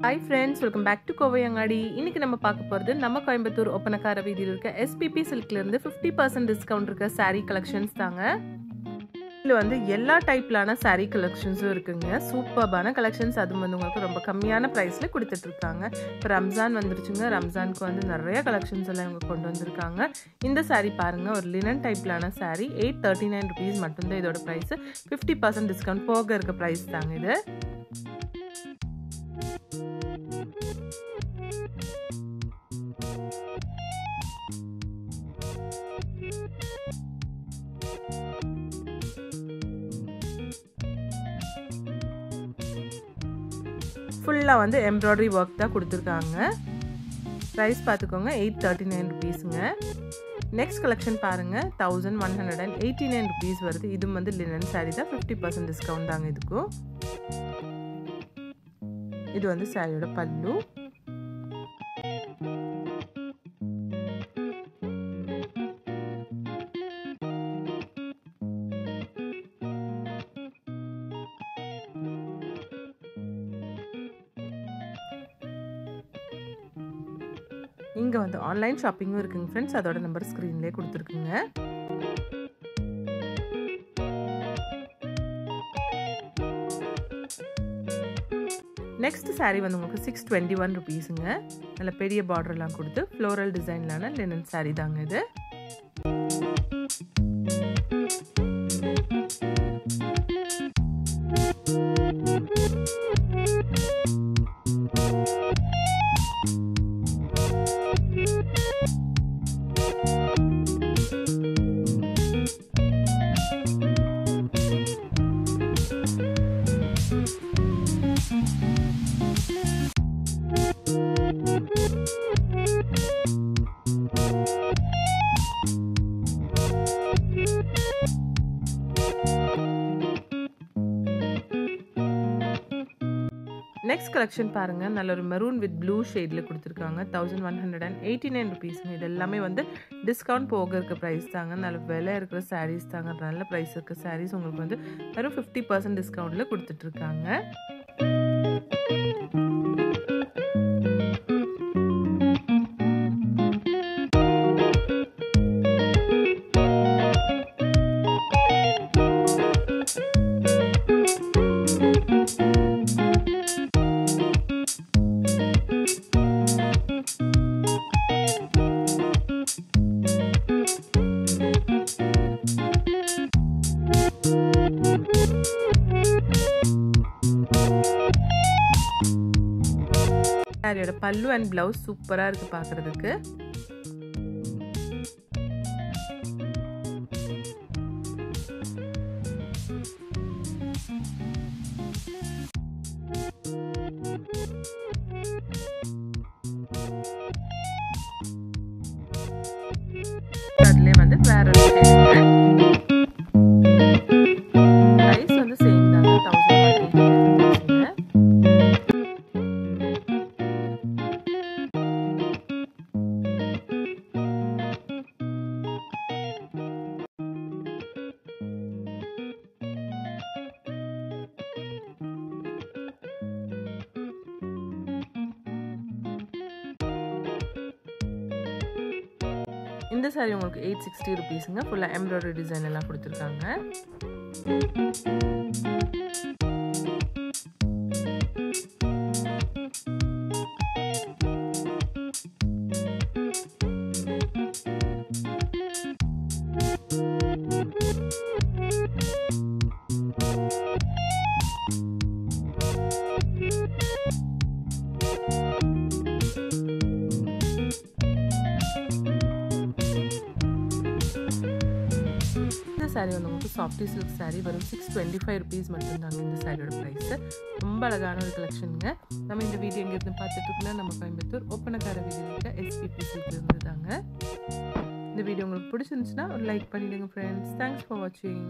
Hi friends, welcome back to Kovai Angadi. இன்னைக்கு நம்ம பார்க்க போறது நம்ம கோயம்புத்தூர் ஒப்பனக்கார வீதியில் இருக்க SPP சில்க்ல இருந்து 50% டிஸ்கவுண்ட் இருக்க saree collections தாங்க. இதுல வந்து எல்லா டைப்லான saree collectionsம் இருக்குங்க. சூப்பர்பான collections அது வந்து உங்களுக்கு ரொம்ப கம்மியான பிரைஸ்ல கொடுத்துட்டு இருக்காங்க. இப்போ ரம்ஜான் வந்துருச்சுங்க. ரம்ஜானுக்கு வந்து நிறைய collections எல்லாம் இவங்க கொண்டு வந்திருக்காங்க. இந்த saree பாருங்க, ஒரு லினன் டைப்லான saree 839 rupees மட்டும் தான் இதோட பிரைஸ். 50% டிஸ்கவுண்ட் போக இருக்க பிரைஸ் தாங்க இது. ஃபுல்லாக வந்து எம்ப்ராய்டரி ஒர்க் தான் கொடுத்துருக்காங்க. ப்ரைஸ் பார்த்துக்கோங்க, 839 ருபீஸுங்க. நெக்ஸ்ட் கலெக்ஷன் பாருங்கள், 1189 ருபீஸ் வருது. இது வந்து லினன் சாரீ தான், 50% டிஸ்கவுண்ட் தாங்க இதுக்கும். இது வந்து சாரியோட பல்லு. இங்கே வந்து ஆன்லைன் ஷாப்பிங்கும் இருக்குங்க ஃப்ரெண்ட்ஸ், அதோட நம்பர் ஸ்க்ரீன்லேயே கொடுத்துருக்குங்க. நெக்ஸ்ட் சாரீ வந்து உங்களுக்கு 621 ருபீஸுங்க. நல்ல பெரிய பார்டர்லாம் கொடுத்து ஃப்ளோரல் டிசைன்லான லினன் சாரீ தாங்க இது. நெக்ஸ்ட் கலெக்ஷன் பாருங்க, நல்ல ஒரு மெரூன் வித் ப்ளூ ஷேட்ல கொடுத்துருக்காங்க. 1189 ருபீஸ்ங்க. இது எல்லாமே வந்து டிஸ்கவுண்ட் போக இருக்க ப்ரைஸ் தாங்க. நல்ல விலை இருக்கிற சாரீஸ் தாங்க. நல்ல ப்ரைஸ் இருக்க சாரீஸ் உங்களுக்கு வந்து வெறும் 50% டிஸ்கவுண்ட்ல கொடுத்துட்டு இருக்காங்க. சாரியோட பல்லு அண்ட் பிளவுஸ் சூப்பரா இருக்கு பார்க்கிறதுக்கு. அதுல வந்து வேற பிரைஸ் வந்து சேம் தாங்க, 1189. இந்த சாரி உங்களுக்கு 860 ருபீஸுங்க. ஃபுல்லாக எம்ப்ராய்டரி டிசைன் எல்லாம் கொடுத்துருக்காங்க. சாரீ வந்து உங்களுக்கு சாஃப்டி சில்க் சாரீ வரும் 625 ருபீஸ் மட்டும்தாங்க இந்த சாரியோட ப்ரைஸ். ரொம்ப அழகான ஒரு கலெக்ஷனுங்க. நம்ம இந்த வீடியோ எங்கேருந்து பார்த்துட்டு இருக்கோம்னா நம்ம கோயம்புத்தூர் ஒப்பனக்கார வீதியில் இருக்க SPP சில்க்ல இருந்து தாங்க. இந்த வீடியோ உங்களுக்கு பிடிச்சிருந்துச்சுன்னா ஒரு லைக் பண்ணிடுங்க ஃப்ரெண்ட்ஸ். தேங்க்ஸ் ஃபார் வாட்சிங்.